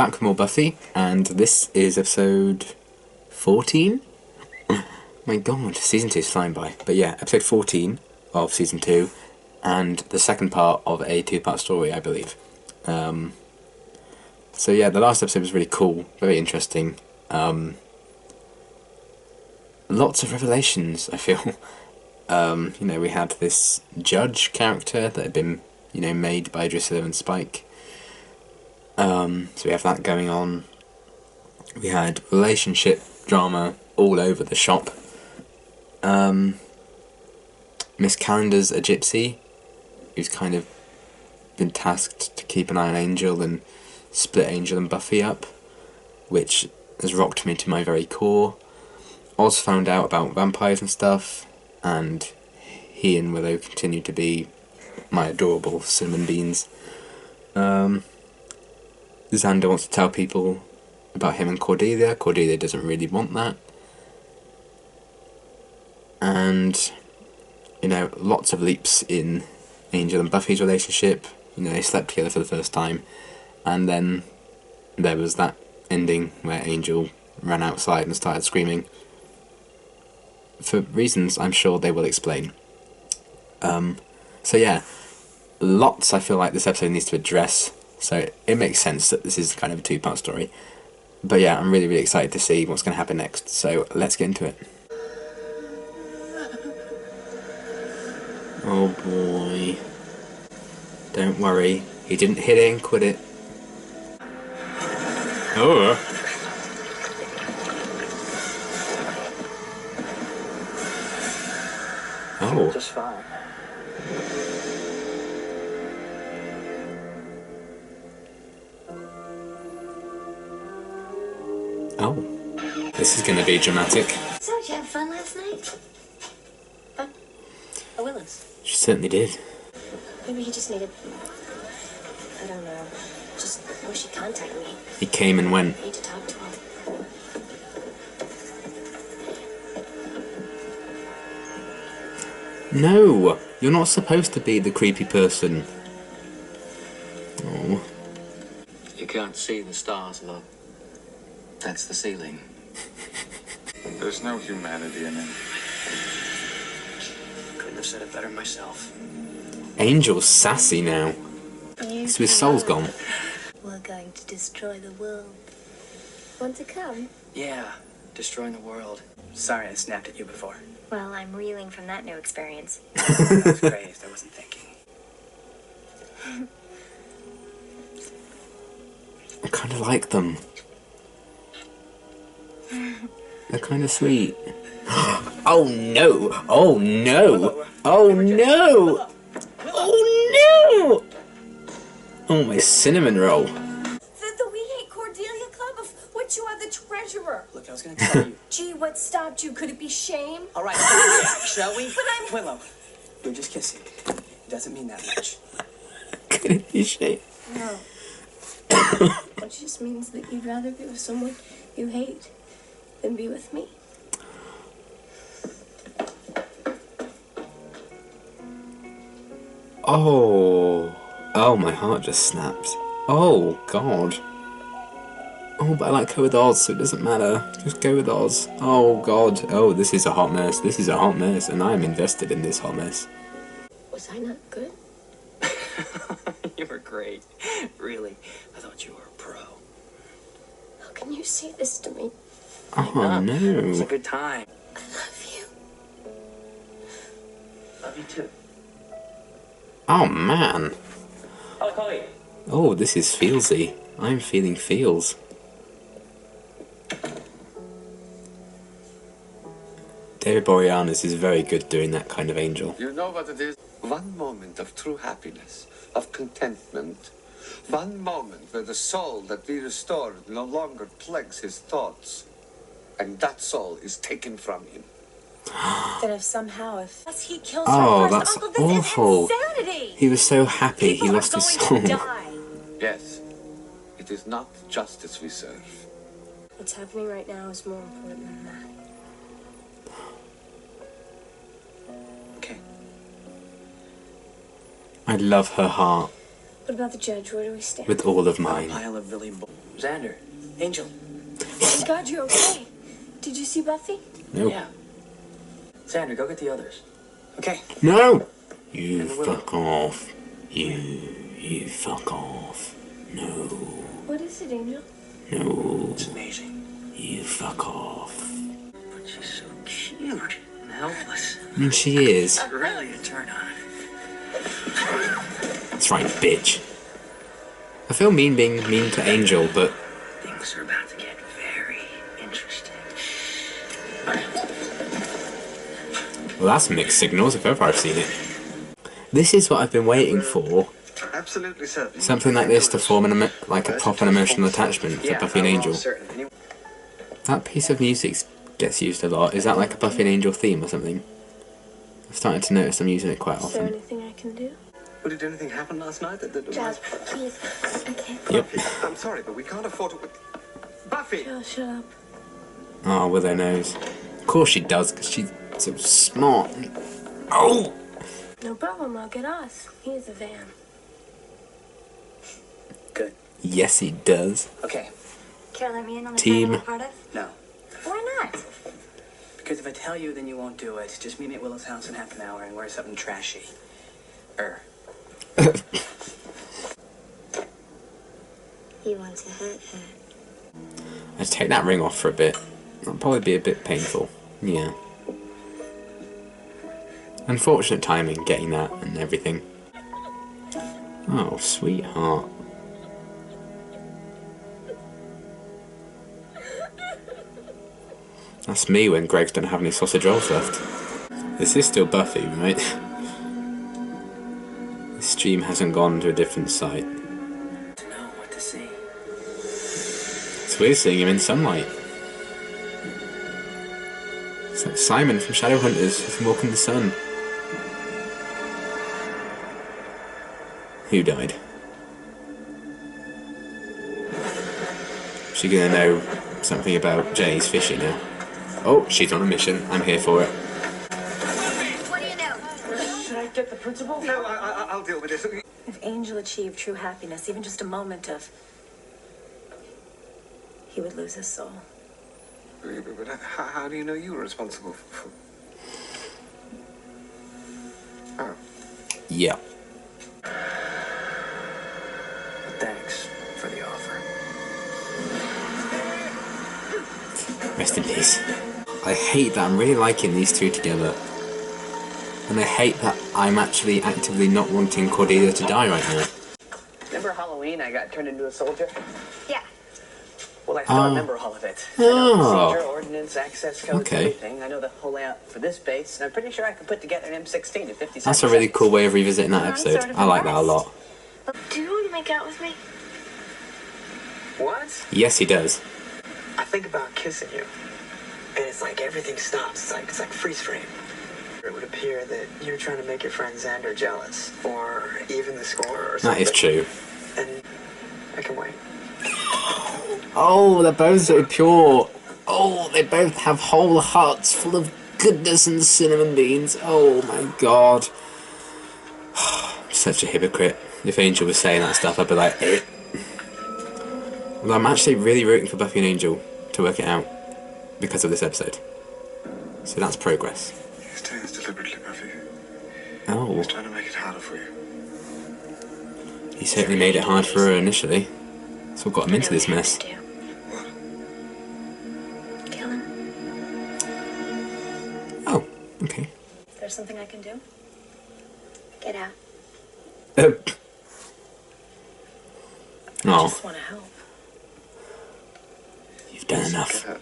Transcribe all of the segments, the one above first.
back with more Buffy, and this is episode 14? My god, season 2 is flying by. But yeah, episode 14 of season 2, and the second part of a 2-part story, I believe. So yeah, the last episode was really cool, very interesting. Lots of revelations, I feel. We had this Judge character that had been, made by Drusilla and Spike. So we have that going on. We had relationship drama all over the shop. Miss Calendar's a gypsy who's kind of been tasked to keep an eye on Angel and split Angel and Buffy up, which has rocked me to my very core. Oz found out about vampires and stuff, and he and Willow continue to be my adorable cinnamon beans. Xander wants to tell people about him and Cordelia. Cordelia doesn't really want that. And, lots of leaps in Angel and Buffy's relationship. They slept together for the first time. And then there was that ending where Angel ran outside and started screaming. For reasons I'm sure they will explain. So yeah, lots I feel like this episode needs to address. So it makes sense that this is kind of a 2-part story. But yeah, I'm really, really excited to see what's going to happen next. So let's get into it. Oh boy. Don't worry, he didn't hit it and quit it. Oh. Oh. Just fine. Oh. This is going to be dramatic. So, did you have fun last night? Fun? At Willis? She certainly did. Maybe he just needed... I don't know. Just wish he'd contact me. He came and went. I need to talk to him. No! You're not supposed to be the creepy person. Oh. You can't see the stars, love. That's the ceiling. There's no humanity in it. Couldn't have said it better myself. Angel's sassy now. So his soul's gone. We're going to destroy the world. Want to come? Yeah, destroying the world. Sorry I snapped at you before. Well, I'm reeling from that new experience. I was crazed. I wasn't thinking. I kind of like them. They're kind of sweet. Oh no! Oh no! Oh no! Oh no! Oh, my cinnamon roll. The We Hate Cordelia Club, of which you are the treasurer. Look, I was going to tell you. Gee, what stopped you? Could it be shame? All right, yeah, shall we? But I'm... Willow, we're just kissing. It doesn't mean that much. Could it be shame? No. It just means that you'd rather be with someone you hate than be with me. Oh. Oh, my heart just snapped. Oh, God. Oh, but I like her with Oz, so it doesn't matter. Just go with Oz. Oh, God. Oh, this is a hot mess. This is a hot mess, and I am invested in this hot mess. Was I not good? You were great. Really. I thought you were a pro. How can you say this to me? Oh, no. It was a good time. I love you. Love you too. Oh, man. Holly. Oh, this is feelsy. I'm feeling feels. David Boreanaz is very good doing that kind of Angel. You know what it is? One moment of true happiness, of contentment. One moment where the soul that we restored no longer plagues his thoughts. And that soul is taken from him. Then if he kills Oh, her first, that's Uncle, this awful. is insanity. He was so happy People he lost are his going soul. to die. Yes, it is not justice we serve. What's happening right now is more important than that. Okay. I love her heart What about the judge? Where do we stand? with all of A mine. pile of really Xander. Angel. Thank God you're okay. Did you see Buffy? No. Yeah. Xander, go get the others. Okay. No! You And the willow. fuck off. You fuck off. No. What is it, Angel? No. It's amazing. You fuck off. But she's so cute and helpless. And she is. Really a turn on. That's right, bitch. I feel mean being mean to Angel, but Things are about to get very interesting. well, that's mixed signals if ever I've seen it. This is what I've been waiting for. Absolutely certain. Something like this to form like a proper emotional attachment for Buffy and Angel. That piece of music gets used a lot. Is that like a Buffy and Angel theme or something? I've started to notice I'm using it quite Is there often. anything I can do? Did anything happen last night? Jazz, please. I can't. Yep. I'm sorry, but we can't afford to... Buffy! Joe, shut up. Oh, Willow knows. Of course she does, because she's so smart. Oh! No problem, I'll get Oz. He's a van. Good. Yes, he does. Okay. Care to let me in on the Team. plan I'm a part of? No. Why not? Because if I tell you, then you won't do it. Just meet me at Willow's house in half an hour and wear something trashy. You want to hurt her. I'd take that ring off for a bit. That'll probably be a bit painful. Yeah. Unfortunate timing, getting that and everything. Oh, sweetheart. That's me when Greg's don't have any sausage rolls left. This is still Buffy, right? The stream hasn't gone to a different site. To know what to see. It's weird seeing him in sunlight. It's like Simon from Shadowhunters from Walk in the Sun. Who died? Is she gonna know something about Jay's fishing now? Oh, she's on a mission. I'm here for it. What do you know? Should I get the principal? No, I'll deal with this. If Angel achieved true happiness, even just a moment of... he would lose his soul. But how do you know you were responsible for... Oh. Yeah. Thanks for the offer. Rest in peace. I hate that I'm really liking these two together. And I hate that I'm actually actively not wanting Cordelia to die right now. Remember Halloween I got turned into a soldier? Yeah. Well, I still remember all of it. I Oh. know procedure, ordnance, access codes, Okay. everything. I know the whole layout for this base, and I'm pretty sure I could put together an M16 in 50 seconds. That's a really cool way of revisiting that episode. sort of I like that a impressed. lot. Do you want to make out with me? What? Yes, he does. I think about kissing you, and it's like everything stops. It's like freeze frame. It would appear that you're trying to make your friend Xander jealous, or even the score, or something. That is true. And I can wait. Oh, they're both so pure. Oh, they both have whole hearts full of goodness and cinnamon beans. Oh my god. Such a hypocrite. If Angel was saying that stuff, I'd be like, eh. Well, I'm actually really rooting for Buffy and Angel to work it out because of this episode. So that's progress. He's doing this deliberately, Buffy. Oh, He's trying to make it harder for you. he certainly made it hard for her initially. That's what got him into this mess. Kill him. Oh, okay. There's something I can do? Get out. I Oh, just want to help. you've done enough. Get out.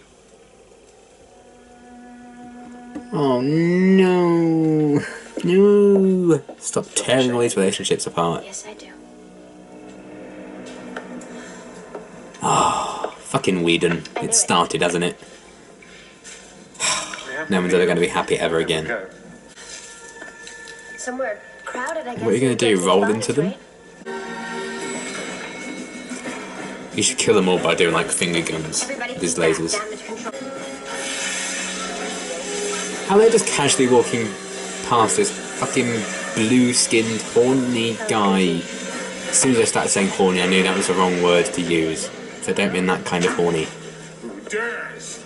Oh no. No. Stop tearing all these relationships apart. Yes, I do. Fucking Whedon. It started, hasn't it? No one's ever going to be happy ever again. Go. Somewhere crowded, I guess. What are you gonna do, Get roll bodies, into them? right? You should kill them all by doing like finger guns Everybody with his keep back. lasers. Damage control. How are they just casually walking past this fucking blue-skinned, horny guy? As soon as I started saying horny, I knew that was the wrong word to use. So I don't mean that kind of horny. Who dares?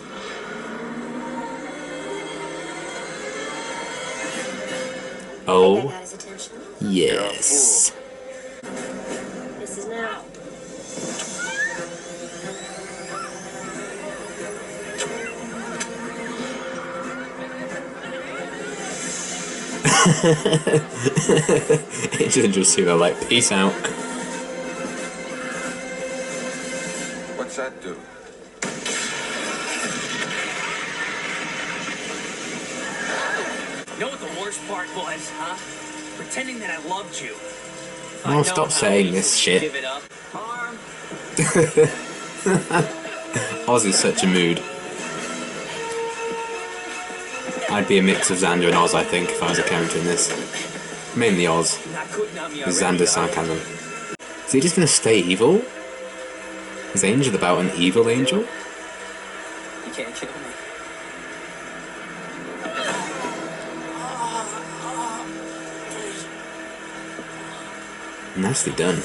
I Oh, got his attention. yes. This is now. Angel and Drusilla like, peace out. What's that do? You know what the worst part was, huh? Pretending that I loved you. Oh, stop saying this shit. Give it up. Harm. Oz is such a mood. I'd be a mix of Xander and Oz, I think, if I was a character in this. Mainly Oz. Not quitting on me With already, Xander's are you? sarcasm. Is he just gonna stay evil? Is Angel about an evil angel? You can't kill me. Nicely done.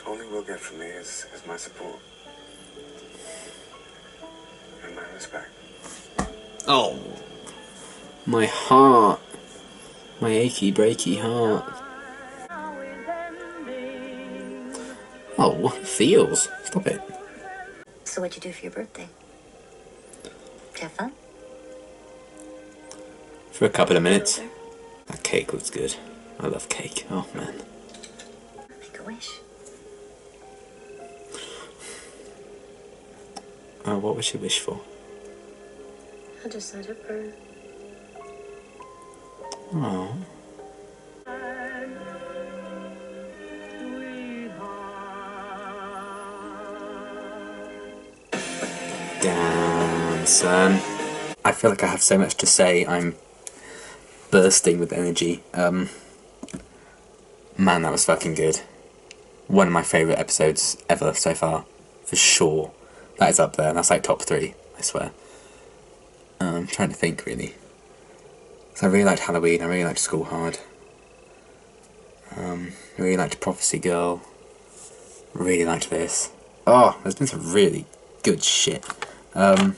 All he will get from me is my support. And my respect. Oh. My heart. My achy breaky heart. Oh, feels. Stop it. So what'd you do for your birthday? Did you have fun? For a couple of minutes. That cake looks good. I love cake. Oh man. Make a wish. Oh, what would you wish for? I'll just let it burn. Oh. Damn, son. I feel like I have so much to say. I'm bursting with energy. Man, that was fucking good. One of my favourite episodes ever so far. For sure. That is up there. That's like top 3, I swear. I'm trying to think, really. So I really liked Halloween. I really liked School Hard. I really liked Prophecy Girl. Really liked this. Oh, there's been some really good shit. Man,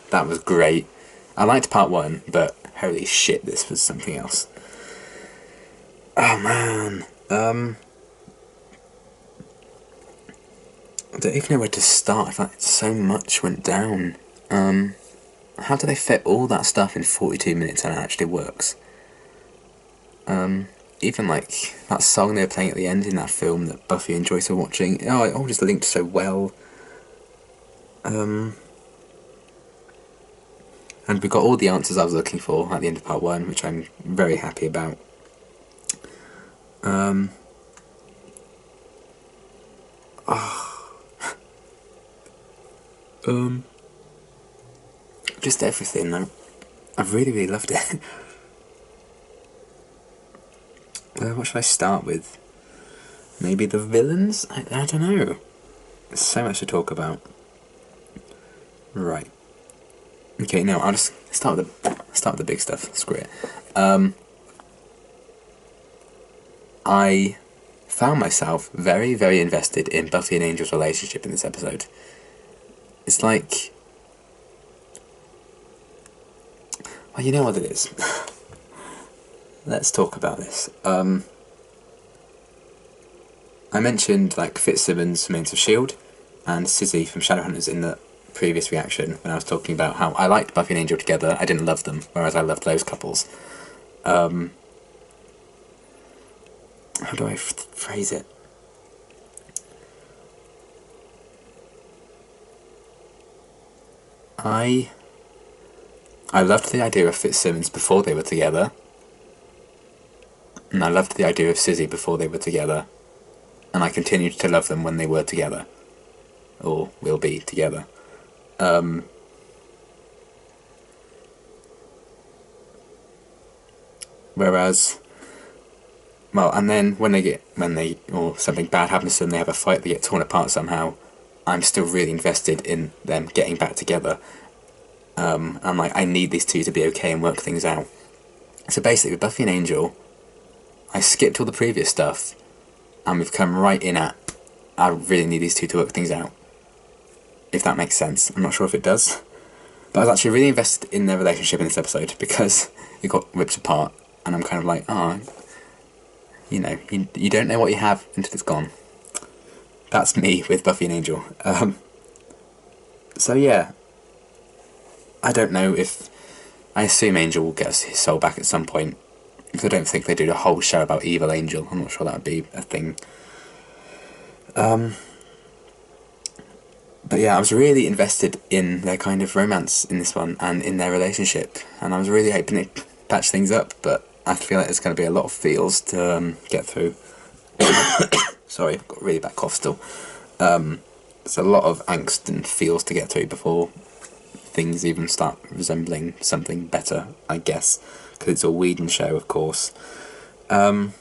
that was great. I liked part 1, but holy shit, this was something else. Oh man. I don't even know where to start. I feel like so much went down. How do they fit all that stuff in 42 minutes and it actually works? Even like that song they were playing at the end in that film that Buffy and Joyce were watching, oh, it all just linked so well. And we got all the answers I was looking for at the end of part 1, which I'm very happy about. Just everything. I really, really loved it. What should I start with? Maybe the villains? I don't know. There's so much to talk about. Right. Okay, no, I'll just start with the big stuff. Screw it. I found myself very, very invested in Buffy and Angel's relationship in this episode. It's like... Well, you know what it is. Let's talk about this. I mentioned like Fitzsimmons from Agents of S.H.I.E.L.D. and Sizzy from Shadowhunters in the previous reaction when I was talking about how I liked Buffy and Angel together. I didn't love them, whereas I loved those couples. How do I phrase it? I loved the idea of Fitzsimmons before they were together. And I loved the idea of Sizzy before they were together. And I continued to love them when they were together. Or will be together. Whereas... Well, and then when or something bad happens to them, they have a fight, they get torn apart somehow, I'm still really invested in them getting back together. I'm like, I need these two to be okay and work things out. So basically, with Buffy and Angel, I skipped all the previous stuff, and we've come right in at I really need these two to work things out. If that makes sense. I'm not sure if it does. But I was actually really invested in their relationship in this episode because it got ripped apart. And I'm kind of like, you know, you don't know what you have until it's gone. That's me with Buffy and Angel. So yeah. I don't know if... I assume Angel will get his soul back at some point. Because I don't think they do a whole show about evil Angel. I'm not sure that would be a thing. But yeah, I was really invested in their kind of romance in this one and in their relationship. And I was really hoping they'd patch things up, but I feel like there's going to be a lot of feels to get through. Sorry, I've got a really bad cough still. There's a lot of angst and feels to get through before things even start resembling something better, I guess, because it's a Whedon show, of course. So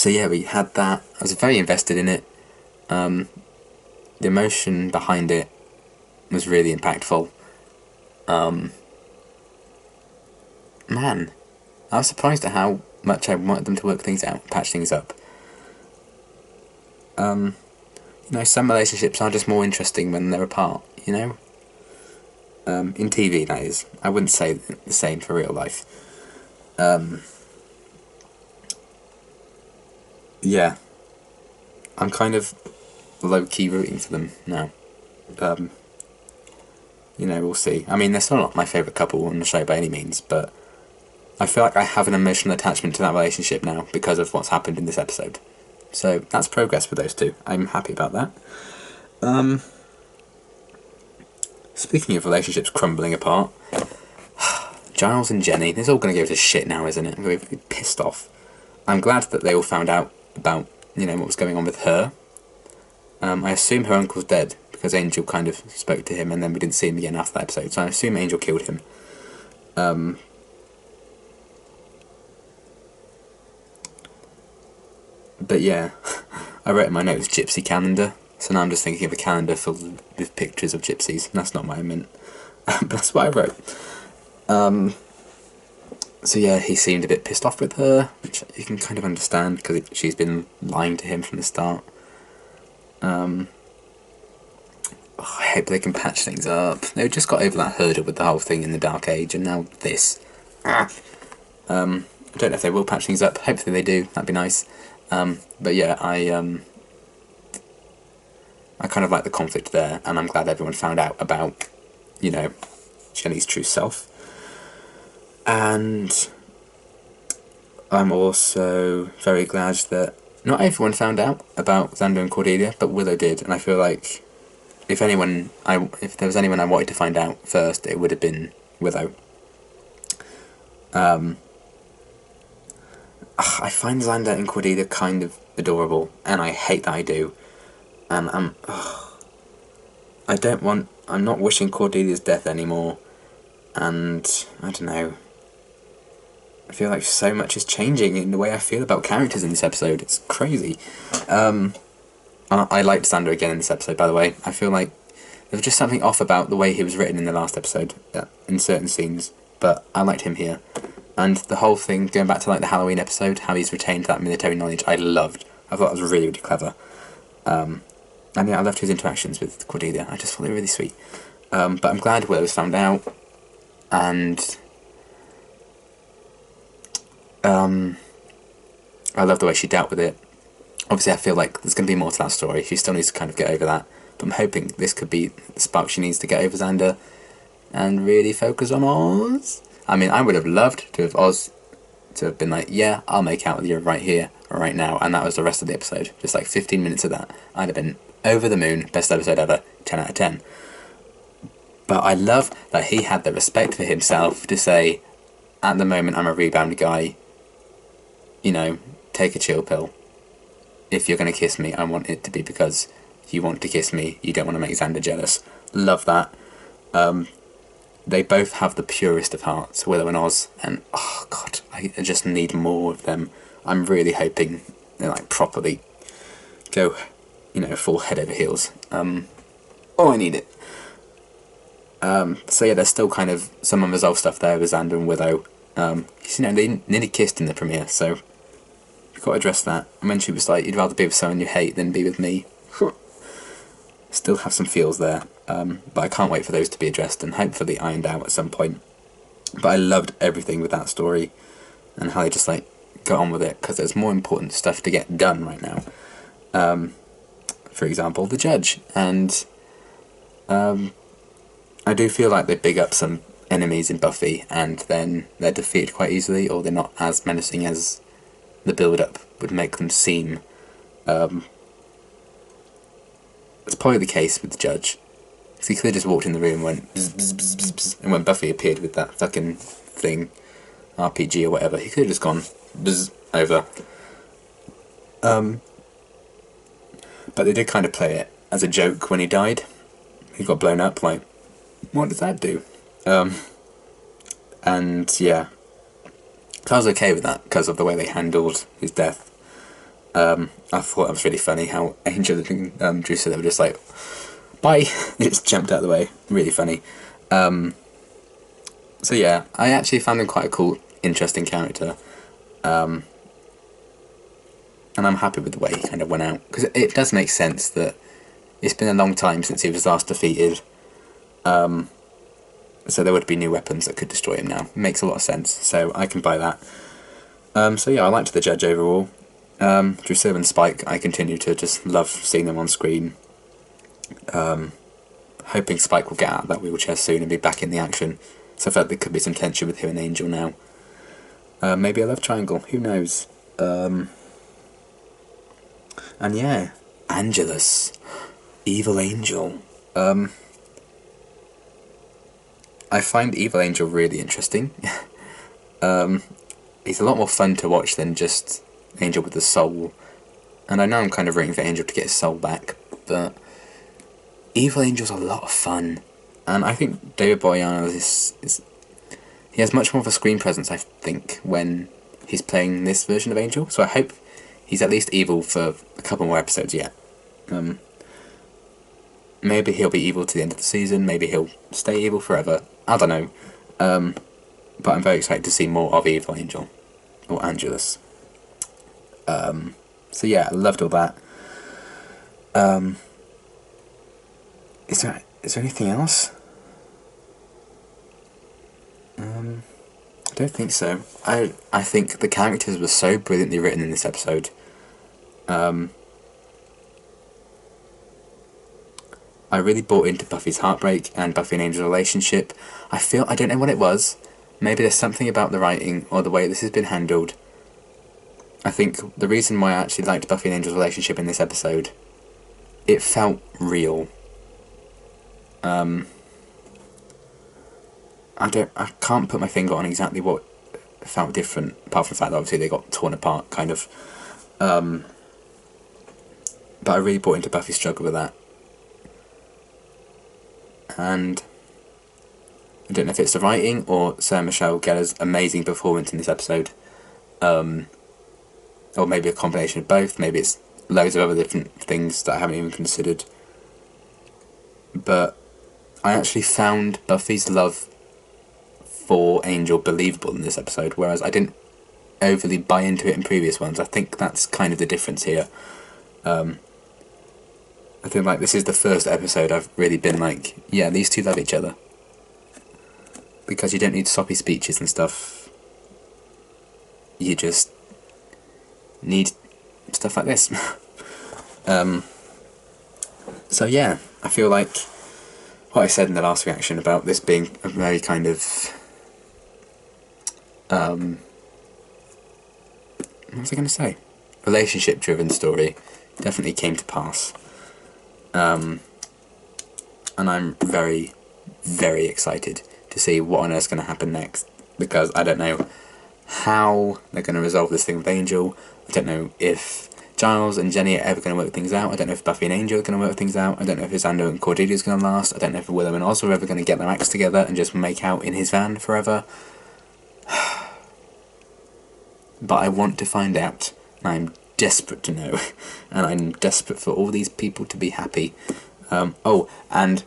yeah, we had that. I was very invested in it. The emotion behind it was really impactful. Man, I was surprised at how much I wanted them to work things out, patch things up. You know, some relationships are just more interesting when they're apart, you know? In TV, that is. I wouldn't say the same for real life. Yeah. I'm kind of low-key rooting for them now. You know, we'll see. I mean, they're still not my favourite couple on the show by any means, but I feel like I have an emotional attachment to that relationship now because of what's happened in this episode. So, that's progress for those two. I'm happy about that. Speaking of relationships crumbling apart, Giles and Jenny, this is all going to go to shit now, isn't it? I'm going to be pissed off. I'm glad that they all found out about, you know, what was going on with her. I assume her uncle's dead, because Angel kind of spoke to him and then we didn't see him again after that episode, so I assume Angel killed him. But yeah, I wrote in my notes gypsy calendar, so now I'm just thinking of a calendar filled with pictures of gypsies. That's not what I meant, but that's what I wrote. So yeah, he seemed a bit pissed off with her, which you can kind of understand, because she's been lying to him from the start. I hope they can patch things up. They just got over that hurdle with the whole thing in the Dark Age, and now this. I don't know if they will patch things up. Hopefully they do. That'd be nice. But yeah, I kind of like the conflict there, and I'm glad everyone found out about, you know, Jenny's true self. And I'm also very glad that not everyone found out about Xander and Cordelia, but Willow did, and I feel like if there was anyone I wanted to find out first, it would have been Willow. I find Xander and Cordelia kind of adorable, and I hate that I do. And I'm not wishing Cordelia's death anymore, and I don't know. I feel like so much is changing in the way I feel about characters in this episode. It's crazy. I liked Xander again in this episode, by the way. I feel like there was just something off about the way he was written in the last episode, in certain scenes, but I liked him here. And the whole thing, going back to like the Halloween episode, how he's retained that military knowledge, I loved. I thought that was really, really clever. And yeah, I loved his interactions with Cordelia. I just thought they were really sweet. But I'm glad Willow was found out, and I love the way she dealt with it. Obviously, I feel like there's going to be more to that story. She still needs to kind of get over that. But I'm hoping this could be the spark she needs to get over Xander and really focus on Oz. I mean, I would have loved to have Oz to have been like, yeah, I'll make out with you right here, or right now, and that was the rest of the episode. Just like 15 minutes of that. I'd have been over the moon, best episode ever, 10 out of 10. But I love that he had the respect for himself to say, at the moment I'm a rebound guy, you know, take a chill pill. If you're going to kiss me, I want it to be because you want to kiss me, you don't want to make Xander jealous. Love that. They both have the purest of hearts, Willow and Oz, and oh god, I just need more of them. I'm really hoping they like properly go, you know, full head over heels. Oh, I need it. So yeah, there's still kind of some unresolved stuff there with Xander and Willow. You know, they nearly kissed in the premiere, so you've got to address that. And when she was like, you'd rather be with someone you hate than be with me, still have some feels there, but I can't wait for those to be addressed and hopefully ironed out at some point. But I loved everything with that story and how they just like got on with it, because there's more important stuff to get done right now. For example, the Judge, and I do feel like they big up some enemies in Buffy and then they're defeated quite easily, or they're not as menacing as the build-up would make them seem. It's probably the case with the Judge, because he could have just walked in the room and went bzz, bzz, bzz, bzz, bzz, and when Buffy appeared with that fucking thing, RPG or whatever, he could have just gone bzz, over. But they did kind of play it as a joke when he died. He got blown up, like, what does that do? And yeah, so I was okay with that because of the way they handled his death. I thought that was really funny how Angel and Drusilla were just like, bye, they just jumped out of the way. Really funny. So yeah, I actually found him quite a cool, interesting character. And I'm happy with the way he kind of went out, because it does make sense that it's been a long time since he was last defeated. So there would be new weapons that could destroy him now. It makes a lot of sense, so I can buy that. So yeah, I liked the Judge overall. Drusilla and Spike, I continue to just love seeing them on screen. Hoping Spike will get out of that wheelchair soon and be back in the action. So I felt there could be some tension with him and Angel now. Maybe a love triangle, who knows? And yeah, Angelus, Evil Angel. I find Evil Angel really interesting. He's a lot more fun to watch than just Angel with the soul. And I know I'm kind of rooting for Angel to get his soul back, but Evil Angel's a lot of fun. And I think David Boreanaz is he has much more of a screen presence, I think, when he's playing this version of Angel. So I hope he's at least evil for a couple more episodes yet. Maybe he'll be evil to the end of the season, maybe he'll stay evil forever. I don't know. But I'm very excited to see more of Evil Angel, or Angelus. So yeah, I loved all that. Is there anything else? I don't think so. I think the characters were so brilliantly written in this episode. I really bought into Buffy's heartbreak and Buffy and Angel's relationship. I don't know what it was. Maybe there's something about the writing or the way this has been handled. I think the reason why I actually liked Buffy and Angel's relationship in this episode, it felt real. I can't put my finger on exactly what felt different, apart from the fact that obviously they got torn apart, kind of. But I really bought into Buffy's struggle with that. And I don't know if it's the writing or Sarah Michelle Gellar's amazing performance in this episode. Or maybe a combination of both. Maybe it's loads of other different things that I haven't even considered. But I actually found Buffy's love for Angel believable in this episode, whereas I didn't overly buy into it in previous ones. I think that's kind of the difference here. I think like this is the first episode I've really been like, yeah, these two love each other. Because you don't need soppy speeches and stuff. You just need stuff like this. So yeah, I feel like what I said in the last reaction about this being a very kind of what was I going to say? Relationship driven story definitely came to pass. And I'm very, very excited to see what on earth's going to happen next, because I don't know how they're going to resolve this thing with Angel. I don't know if Giles and Jenny are ever going to work things out. I don't know if Buffy and Angel are going to work things out. I don't know if Xander and Cordelia is going to last. I don't know if Willow and Oz are ever going to get their acts together and just make out in his van forever. But I want to find out. I'm desperate to know. And I'm desperate for all these people to be happy. And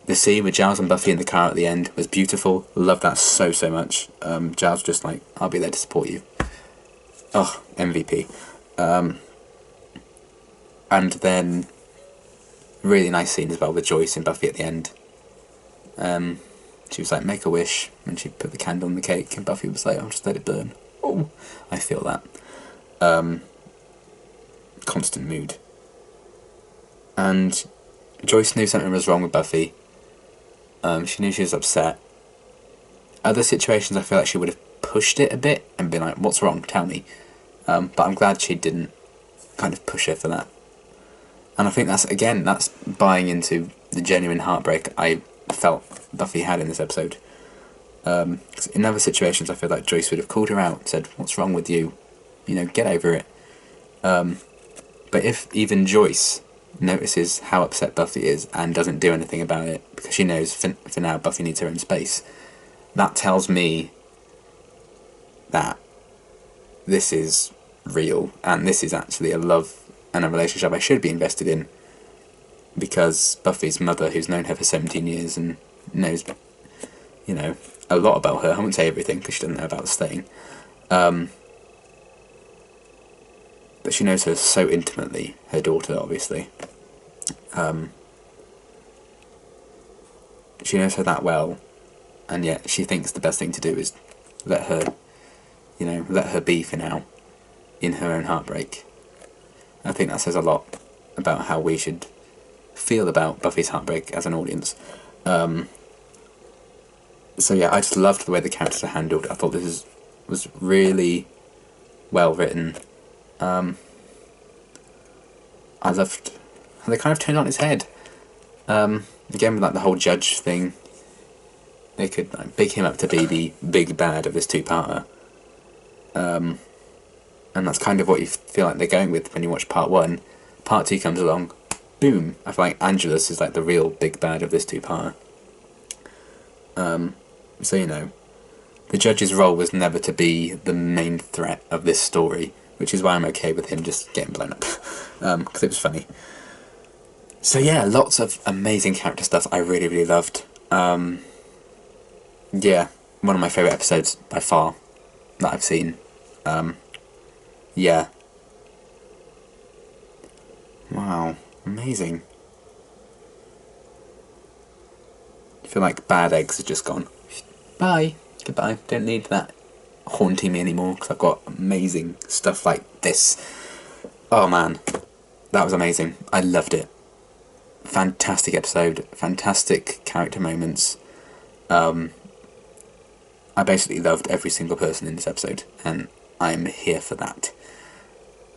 the scene with Giles and Buffy in the car at the end was beautiful. Love that so much. Giles just like, I'll be there to support you. Oh, MVP. And then really nice scene as well with Joyce and Buffy at the end. She was like, make a wish, and she put the candle on the cake, and Buffy was like, I'll just let it burn. Oh, I feel that. Constant mood. And Joyce knew something was wrong with Buffy. She knew she was upset. Other situations I feel like she would have pushed it a bit and been like, what's wrong, tell me. But I'm glad she didn't kind of push her for that. And I think that's buying into the genuine heartbreak I felt Buffy had in this episode. 'Cause in other situations I feel like Joyce would have called her out, said, what's wrong with you? Get over it. But if even Joyce notices how upset Buffy is and doesn't do anything about it, because she knows for now Buffy needs her own space, that tells me that this is real, and this is actually a love and a relationship I should be invested in, because Buffy's mother, who's known her for 17 years and knows, a lot about her, I won't say everything because she doesn't know about staying, but she knows her so intimately, her daughter obviously. She knows her that well, and yet she thinks the best thing to do is let her be for now, in her own heartbreak. I think that says a lot about how we should feel about Buffy's heartbreak as an audience. So yeah, I just loved the way the characters are handled. I thought this was really well written. I loved how they kind of turned on its head. Again, with like the whole Judge thing, they could big him up to be the big bad of this two-parter. And that's kind of what you feel like they're going with when you watch part 1. Part 2 comes along, boom. I feel like Angelus is like the real big bad of this two-parter. So the Judge's role was never to be the main threat of this story, which is why I'm okay with him just getting blown up, because it was funny. So yeah, lots of amazing character stuff I really, really loved. Yeah, one of my favourite episodes by far that I've seen. Yeah. Wow, amazing. I feel like bad eggs are just gone. Bye. Goodbye. Don't need that haunting me anymore, because I've got amazing stuff like this. Oh man, that was amazing. I loved it. Fantastic episode. Fantastic character moments. I basically loved every single person in this episode, and I'm here for that.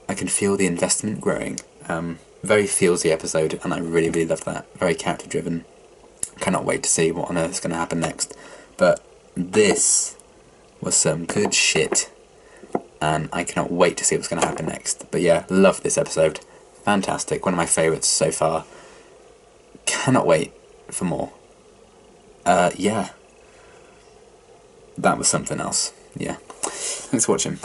I can feel the investment growing. Very feelsy episode, and I really, really loved that. Very character driven. Cannot wait to see what on earth is going to happen next. But this was some good shit, and I cannot wait to see what's going to happen next. But yeah, love this episode. Fantastic. One of my favourites so far. Cannot wait for more. Yeah. That was something else. Yeah. Thanks for watching.